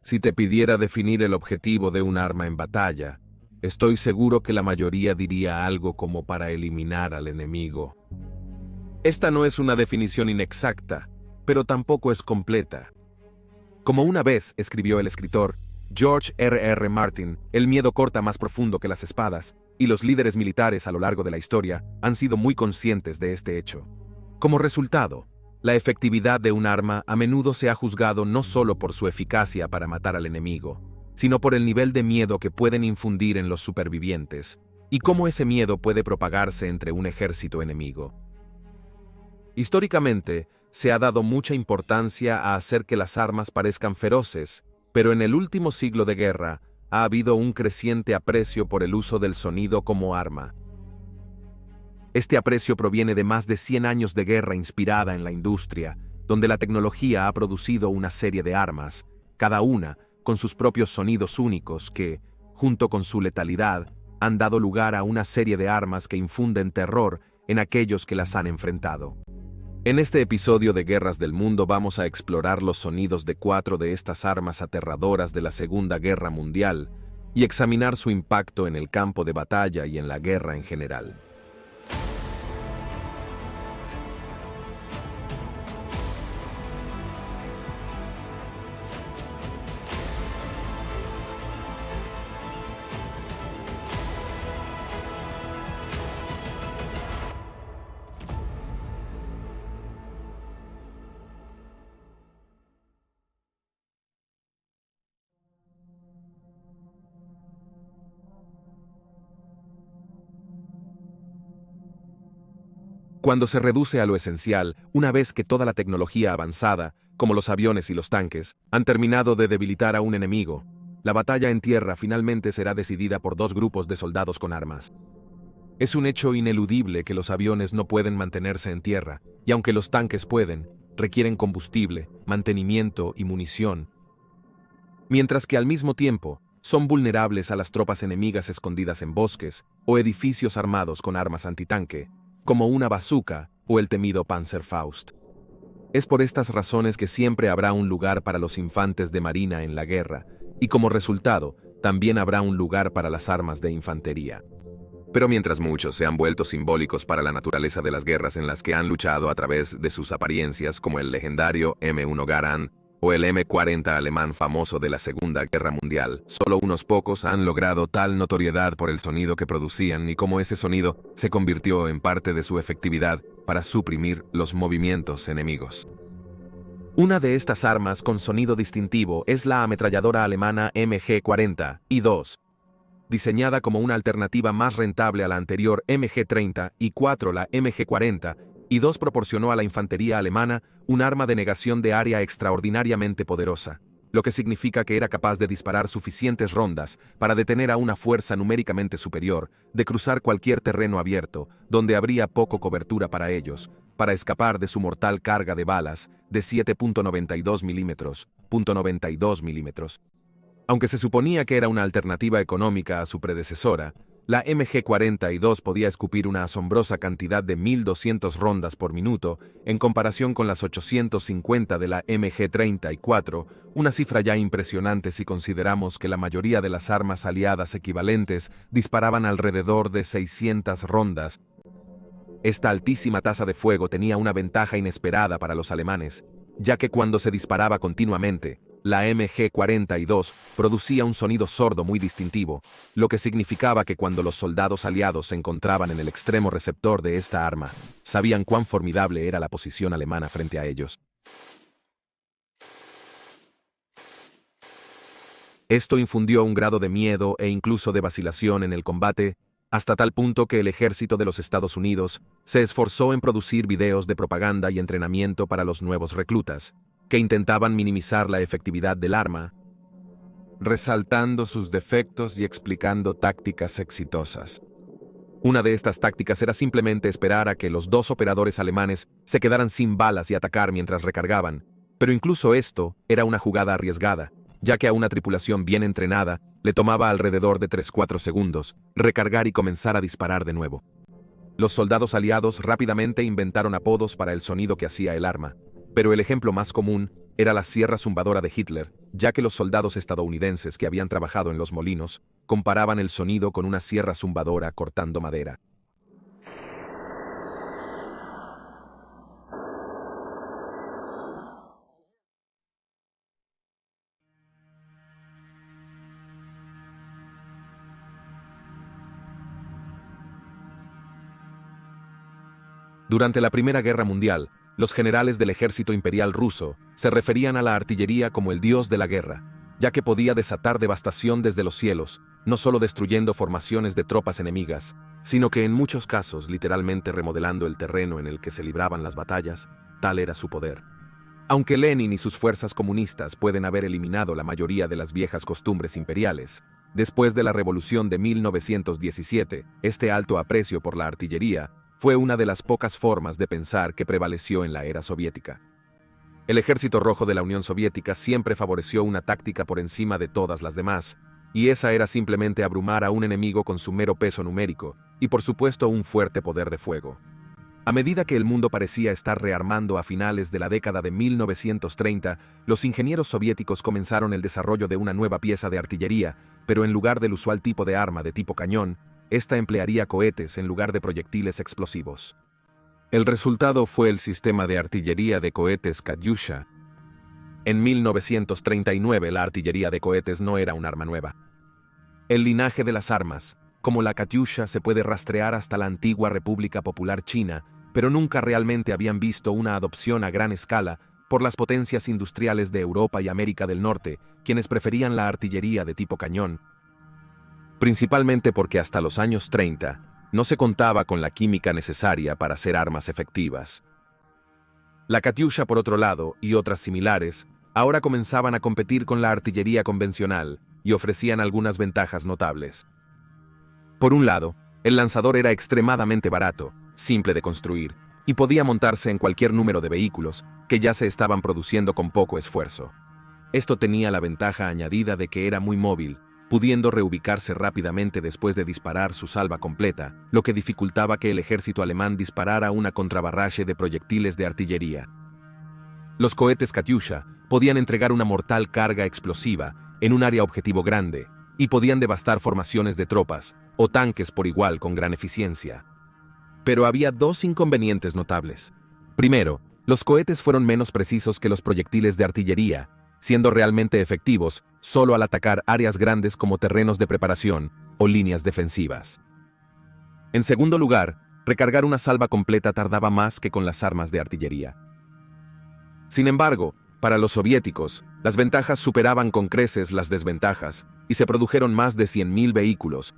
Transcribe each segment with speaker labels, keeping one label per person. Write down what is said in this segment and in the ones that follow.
Speaker 1: Si te pidiera definir el objetivo de un arma en batalla, estoy seguro que la mayoría diría algo como para eliminar al enemigo. Esta no es una definición inexacta, pero tampoco es completa. Como una vez escribió el escritor George R. Martin, el miedo corta más profundo que las espadas, y los líderes militares a lo largo de la historia han sido muy conscientes de este hecho. Como resultado, la efectividad de un arma a menudo se ha juzgado no solo por su eficacia para matar al enemigo, sino por el nivel de miedo que pueden infundir en los supervivientes, y cómo ese miedo puede propagarse entre un ejército enemigo. Históricamente, se ha dado mucha importancia a hacer que las armas parezcan feroces, pero en el último siglo de guerra ha habido un creciente aprecio por el uso del sonido como arma. Este aprecio proviene de más de 100 años de guerra inspirada en la industria, donde la tecnología ha producido una serie de armas, cada una con sus propios sonidos únicos que, junto con su letalidad, han dado lugar a una serie de armas que infunden terror en aquellos que las han enfrentado. En este episodio de Guerras del Mundo vamos a explorar los sonidos de 4 de estas armas aterradoras de la Segunda Guerra Mundial y examinar su impacto en el campo de batalla y en la guerra en general. Cuando se reduce a lo esencial, una vez que toda la tecnología avanzada, como los aviones y los tanques, han terminado de debilitar a un enemigo, la batalla en tierra finalmente será decidida por 2 grupos de soldados con armas. Es un hecho ineludible que los aviones no pueden mantenerse en tierra, y aunque los tanques pueden, requieren combustible, mantenimiento y munición, mientras que al mismo tiempo son vulnerables a las tropas enemigas escondidas en bosques o edificios armados con armas antitanque, como una bazooka o el temido Panzerfaust. Es por estas razones que siempre habrá un lugar para los infantes de marina en la guerra, y como resultado, también habrá un lugar para las armas de infantería. Pero mientras muchos se han vuelto simbólicos para la naturaleza de las guerras en las que han luchado a través de sus apariencias, como el legendario M1 Garand o el M40 alemán famoso de la Segunda Guerra Mundial, solo unos pocos han logrado tal notoriedad por el sonido que producían y cómo ese sonido se convirtió en parte de su efectividad para suprimir los movimientos enemigos. Una de estas armas con sonido distintivo es la ametralladora alemana MG40-I2, diseñada como una alternativa más rentable a la anterior MG30 y 4, la MG40, y 2 proporcionó a la infantería alemana un arma de negación de área extraordinariamente poderosa, lo que significa que era capaz de disparar suficientes rondas para detener a una fuerza numéricamente superior, de cruzar cualquier terreno abierto, donde habría poco cobertura para ellos, para escapar de su mortal carga de balas de 7.92 milímetros. Aunque se suponía que era una alternativa económica a su predecesora, la MG40-I2 podía escupir una asombrosa cantidad de 1.200 rondas por minuto en comparación con las 850 de la MG30-I4, una cifra ya impresionante si consideramos que la mayoría de las armas aliadas equivalentes disparaban alrededor de 600 rondas. Esta altísima tasa de fuego tenía una ventaja inesperada para los alemanes, ya que cuando se disparaba continuamente, la MG40-I2 producía un sonido sordo muy distintivo, lo que significaba que cuando los soldados aliados se encontraban en el extremo receptor de esta arma, sabían cuán formidable era la posición alemana frente a ellos. Esto infundió un grado de miedo e incluso de vacilación en el combate, hasta tal punto que el ejército de los Estados Unidos se esforzó en producir videos de propaganda y entrenamiento para los nuevos reclutas, que intentaban minimizar la efectividad del arma, resaltando sus defectos y explicando tácticas exitosas. Una de estas tácticas era simplemente esperar a que los 2 operadores alemanes se quedaran sin balas y atacar mientras recargaban, pero incluso esto era una jugada arriesgada, ya que a una tripulación bien entrenada le tomaba alrededor de 3-4 segundos recargar y comenzar a disparar de nuevo. Los soldados aliados rápidamente inventaron apodos para el sonido que hacía el arma, pero el ejemplo más común era la sierra zumbadora de Hitler, ya que los soldados estadounidenses que habían trabajado en los molinos comparaban el sonido con una sierra zumbadora cortando madera. Durante la Primera Guerra Mundial, los generales del ejército imperial ruso se referían a la artillería como el dios de la guerra, ya que podía desatar devastación desde los cielos, no solo destruyendo formaciones de tropas enemigas, sino que en muchos casos literalmente remodelando el terreno en el que se libraban las batallas. Tal era su poder. Aunque Lenin y sus fuerzas comunistas pueden haber eliminado la mayoría de las viejas costumbres imperiales, después de la Revolución de 1917, este alto aprecio por la artillería fue una de las pocas formas de pensar que prevaleció en la era soviética. El Ejército Rojo de la Unión Soviética siempre favoreció una táctica por encima de todas las demás, y esa era simplemente abrumar a un enemigo con su mero peso numérico, y por supuesto un fuerte poder de fuego. A medida que el mundo parecía estar rearmando a finales de la década de 1930, los ingenieros soviéticos comenzaron el desarrollo de una nueva pieza de artillería, pero en lugar del usual tipo de arma de tipo cañón, esta emplearía cohetes en lugar de proyectiles explosivos. El resultado fue el sistema de artillería de cohetes Katyusha. En 1939 la artillería de cohetes no era un arma nueva. El linaje de las armas, como la Katyusha, se puede rastrear hasta la antigua República Popular China, pero nunca realmente habían visto una adopción a gran escala por las potencias industriales de Europa y América del Norte, quienes preferían la artillería de tipo cañón, principalmente porque hasta los años 30 no se contaba con la química necesaria para hacer armas efectivas. La Katyusha, por otro lado, y otras similares, ahora comenzaban a competir con la artillería convencional y ofrecían algunas ventajas notables. Por un lado, el lanzador era extremadamente barato, simple de construir, y podía montarse en cualquier número de vehículos que ya se estaban produciendo con poco esfuerzo. Esto tenía la ventaja añadida de que era muy móvil, pudiendo reubicarse rápidamente después de disparar su salva completa, lo que dificultaba que el ejército alemán disparara una contrabarrage de proyectiles de artillería. Los cohetes Katyusha podían entregar una mortal carga explosiva en un área objetivo grande, y podían devastar formaciones de tropas o tanques por igual con gran eficiencia. Pero había dos inconvenientes notables. Primero, los cohetes fueron menos precisos que los proyectiles de artillería, siendo realmente efectivos solo al atacar áreas grandes como terrenos de preparación o líneas defensivas. En segundo lugar, recargar una salva completa tardaba más que con las armas de artillería. Sin embargo, para los soviéticos, las ventajas superaban con creces las desventajas, y se produjeron más de 100.000 vehículos.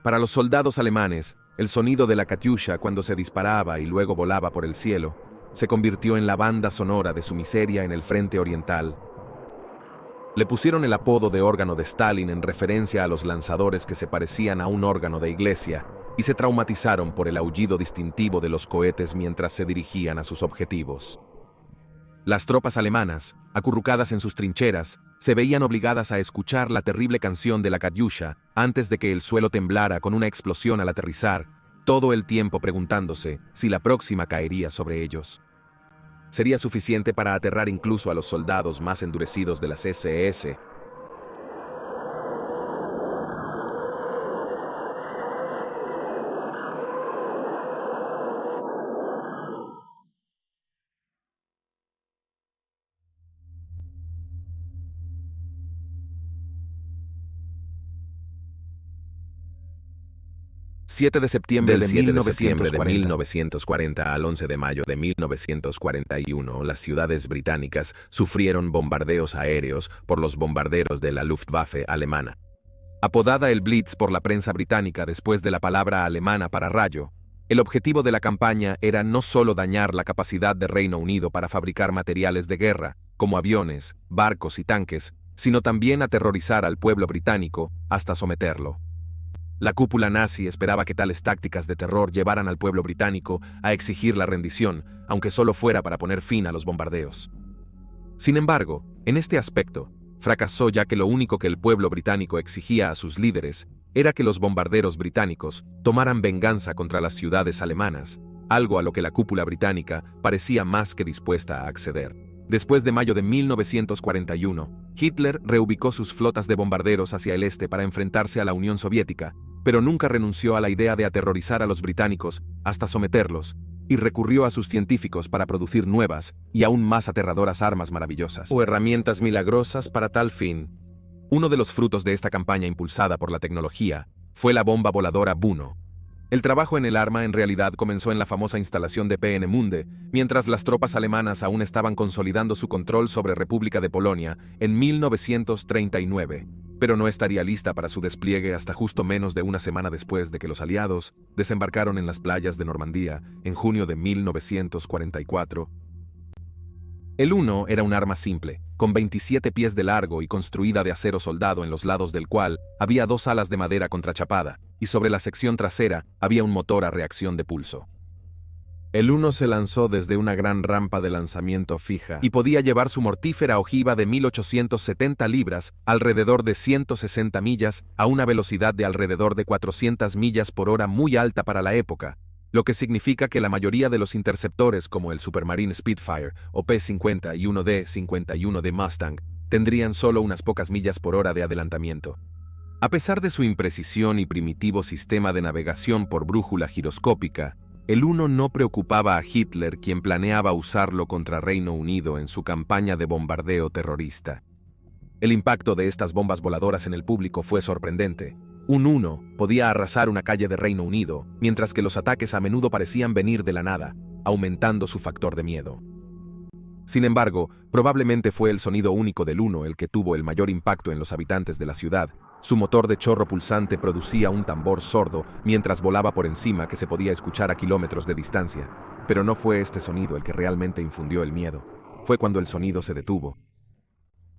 Speaker 1: Para los soldados alemanes, el sonido de la Katyusha cuando se disparaba y luego volaba por el cielo, se convirtió en la banda sonora de su miseria en el frente oriental. Le pusieron el apodo de órgano de Stalin en referencia a los lanzadores que se parecían a un órgano de iglesia, y se traumatizaron por el aullido distintivo de los cohetes mientras se dirigían a sus objetivos. Las tropas alemanas, acurrucadas en sus trincheras, se veían obligadas a escuchar la terrible canción de la Katyusha antes de que el suelo temblara con una explosión al aterrizar, todo el tiempo preguntándose si la próxima caería sobre ellos. Sería suficiente para aterrar incluso a los soldados más endurecidos de las SS. Del 7 de septiembre de 1940 al 11 de mayo de 1941, las ciudades británicas sufrieron bombardeos aéreos por los bombarderos de la Luftwaffe alemana. Apodada el Blitz por la prensa británica después de la palabra alemana para rayo, el objetivo de la campaña era no solo dañar la capacidad de Reino Unido para fabricar materiales de guerra, como aviones, barcos y tanques, sino también aterrorizar al pueblo británico hasta someterlo. La cúpula nazi esperaba que tales tácticas de terror llevaran al pueblo británico a exigir la rendición, aunque solo fuera para poner fin a los bombardeos. Sin embargo, en este aspecto, fracasó, ya que lo único que el pueblo británico exigía a sus líderes era que los bombarderos británicos tomaran venganza contra las ciudades alemanas, algo a lo que la cúpula británica parecía más que dispuesta a acceder. Después de mayo de 1941, Hitler reubicó sus flotas de bombarderos hacia el este para enfrentarse a la Unión Soviética, pero nunca renunció a la idea de aterrorizar a los británicos hasta someterlos, y recurrió a sus científicos para producir nuevas y aún más aterradoras armas maravillosas o herramientas milagrosas para tal fin. Uno de los frutos de esta campaña impulsada por la tecnología fue la bomba voladora Bu-1. El trabajo en el arma en realidad comenzó en la famosa instalación de Peenemünde, mientras las tropas alemanas aún estaban consolidando su control sobre República de Polonia en 1939, pero no estaría lista para su despliegue hasta justo menos de una semana después de que los aliados desembarcaron en las playas de Normandía en junio de 1944. El 1 era un arma simple, con 27 pies de largo y construida de acero soldado en los lados del cual había 2 alas de madera contrachapada, y sobre la sección trasera había un motor a reacción de pulso. El 1 se lanzó desde una gran rampa de lanzamiento fija y podía llevar su mortífera ojiva de 1870 libras, alrededor de 160 millas, a una velocidad de alrededor de 400 millas por hora muy alta para la época, lo que significa que la mayoría de los interceptores como el Supermarine Spitfire o P-50 y 1D-51 de Mustang tendrían solo unas pocas millas por hora de adelantamiento. A pesar de su imprecisión y primitivo sistema de navegación por brújula giroscópica, el 1 no preocupaba a Hitler, quien planeaba usarlo contra Reino Unido en su campaña de bombardeo terrorista. El impacto de estas bombas voladoras en el público fue sorprendente. Un 1 podía arrasar una calle de Reino Unido, mientras que los ataques a menudo parecían venir de la nada, aumentando su factor de miedo. Sin embargo, probablemente fue el sonido único del 1 el que tuvo el mayor impacto en los habitantes de la ciudad. Su motor de chorro pulsante producía un tambor sordo mientras volaba por encima que se podía escuchar a kilómetros de distancia. Pero no fue este sonido el que realmente infundió el miedo. Fue cuando el sonido se detuvo.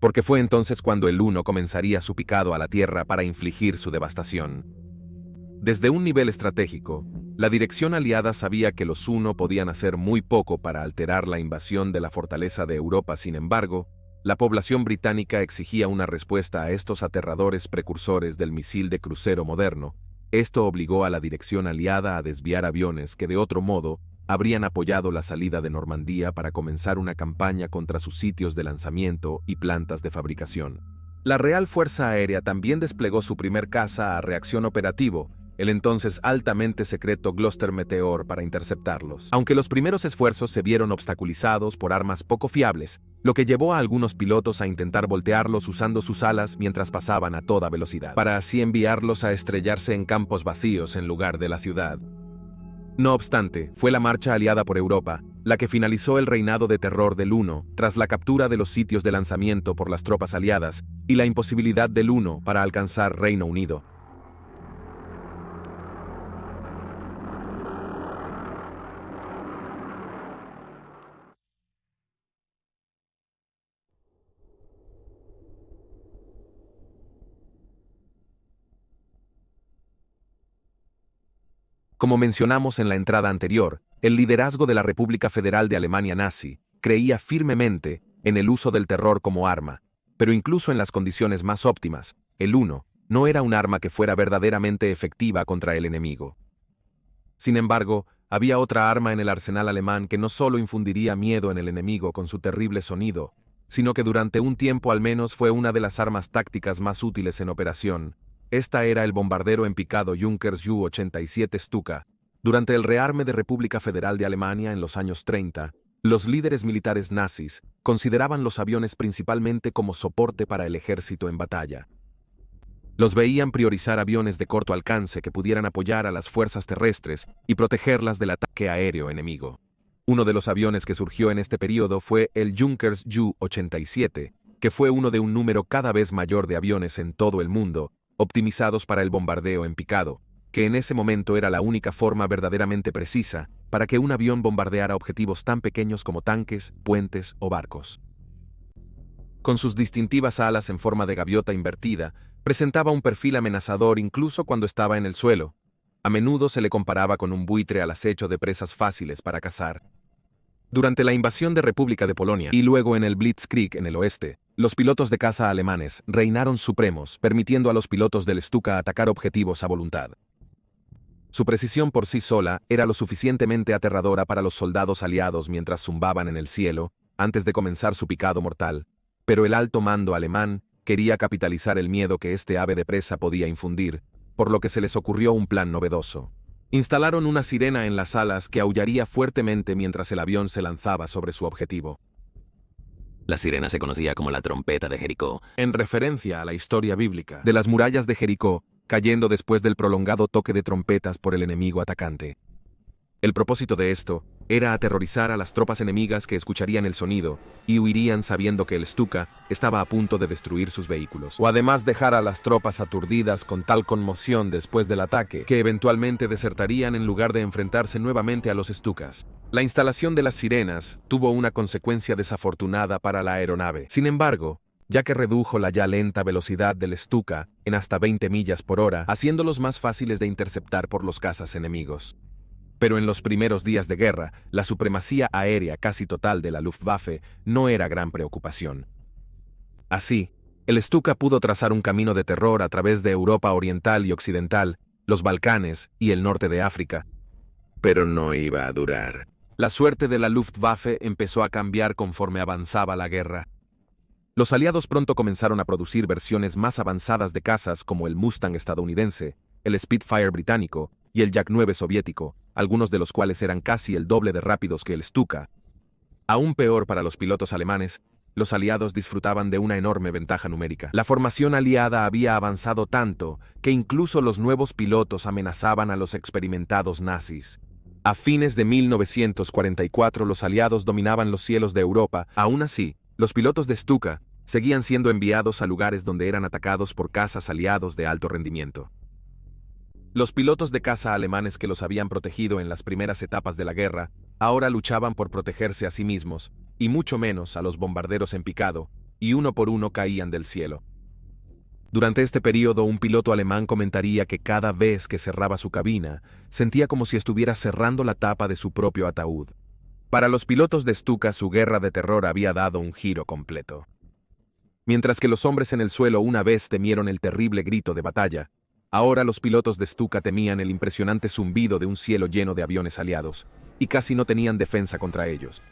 Speaker 1: Porque fue entonces cuando el 1 comenzaría su picado a la tierra para infligir su devastación. Desde un nivel estratégico, la dirección aliada sabía que los 1 podían hacer muy poco para alterar la invasión de la fortaleza de Europa. Sin embargo, la población británica exigía una respuesta a estos aterradores precursores del misil de crucero moderno. Esto obligó a la dirección aliada a desviar aviones que de otro modo habrían apoyado la salida de Normandía para comenzar una campaña contra sus sitios de lanzamiento y plantas de fabricación. La Real Fuerza Aérea también desplegó su primer caza a reacción operativo, el entonces altamente secreto Gloster Meteor, para interceptarlos. Aunque los primeros esfuerzos se vieron obstaculizados por armas poco fiables, lo que llevó a algunos pilotos a intentar voltearlos usando sus alas mientras pasaban a toda velocidad, para así enviarlos a estrellarse en campos vacíos en lugar de la ciudad. No obstante, fue la marcha aliada por Europa la que finalizó el reinado de terror del 1 tras la captura de los sitios de lanzamiento por las tropas aliadas y la imposibilidad del 1 para alcanzar Reino Unido. Como mencionamos en la entrada anterior, el liderazgo de la República Federal de Alemania nazi creía firmemente en el uso del terror como arma, pero incluso en las condiciones más óptimas, el 1 no era un arma que fuera verdaderamente efectiva contra el enemigo. Sin embargo, había otra arma en el arsenal alemán que no solo infundiría miedo en el enemigo con su terrible sonido, sino que durante un tiempo al menos fue una de las armas tácticas más útiles en operación. Esta era el bombardero en picado Junkers Ju-87 Stuka. Durante el rearme de República Federal de Alemania en los años 30, los líderes militares nazis consideraban los aviones principalmente como soporte para el ejército en batalla. Los veían priorizar aviones de corto alcance que pudieran apoyar a las fuerzas terrestres y protegerlas del ataque aéreo enemigo. Uno de los aviones que surgió en este periodo fue el Junkers Ju-87, que fue uno de un número cada vez mayor de aviones en todo el mundo, optimizados para el bombardeo en picado, que en ese momento era la única forma verdaderamente precisa para que un avión bombardeara objetivos tan pequeños como tanques, puentes o barcos. Con sus distintivas alas en forma de gaviota invertida, presentaba un perfil amenazador incluso cuando estaba en el suelo. A menudo se le comparaba con un buitre al acecho de presas fáciles para cazar. Durante la invasión de República de Polonia y luego en el Blitzkrieg en el oeste, los pilotos de caza alemanes reinaron supremos, permitiendo a los pilotos del Stuka atacar objetivos a voluntad. Su precisión por sí sola era lo suficientemente aterradora para los soldados aliados mientras zumbaban en el cielo, antes de comenzar su picado mortal, pero el alto mando alemán quería capitalizar el miedo que este ave de presa podía infundir, por lo que se les ocurrió un plan novedoso. Instalaron una sirena en las alas que aullaría fuertemente mientras el avión se lanzaba sobre su objetivo.
Speaker 2: La sirena se conocía como la trompeta de Jericó,
Speaker 1: En referencia a la historia bíblica de las murallas de Jericó, cayendo después del prolongado toque de trompetas por el enemigo atacante. El propósito de esto era aterrorizar a las tropas enemigas que escucharían el sonido y huirían sabiendo que el Stuka estaba a punto de destruir sus vehículos. O además dejar a las tropas aturdidas con tal conmoción después del ataque que eventualmente desertarían en lugar de enfrentarse nuevamente a los Stukas. La instalación de las sirenas tuvo una consecuencia desafortunada para la aeronave. Sin embargo, ya que redujo la ya lenta velocidad del Stuka en hasta 20 millas por hora, haciéndolos más fáciles de interceptar por los cazas enemigos. Pero en los primeros días de guerra, la supremacía aérea casi total de la Luftwaffe no era gran preocupación. Así, el Stuka pudo trazar un camino de terror a través de Europa Oriental y Occidental, los Balcanes y el norte de África. Pero no iba a durar. La suerte de la Luftwaffe empezó a cambiar conforme avanzaba la guerra. Los aliados pronto comenzaron a producir versiones más avanzadas de cazas como el Mustang estadounidense, el Spitfire británico y el Yak 9 soviético, algunos de los cuales eran casi el doble de rápidos que el Stuka. Aún peor para los pilotos alemanes, los aliados disfrutaban de una enorme ventaja numérica. La formación aliada había avanzado tanto que incluso los nuevos pilotos amenazaban a los experimentados nazis. A fines de 1944 los aliados dominaban los cielos de Europa. Aún así, los pilotos de Stuka seguían siendo enviados a lugares donde eran atacados por cazas aliados de alto rendimiento. Los pilotos de caza alemanes que los habían protegido en las primeras etapas de la guerra ahora luchaban por protegerse a sí mismos, y mucho menos a los bombarderos en picado, y uno por uno caían del cielo. Durante este periodo, un piloto alemán comentaría que cada vez que cerraba su cabina, sentía como si estuviera cerrando la tapa de su propio ataúd. Para los pilotos de Stuka, su guerra de terror había dado un giro completo. Mientras que los hombres en el suelo una vez temieron el terrible grito de batalla, ahora los pilotos de Stuka temían el impresionante zumbido de un cielo lleno de aviones aliados, y casi no tenían defensa contra ellos.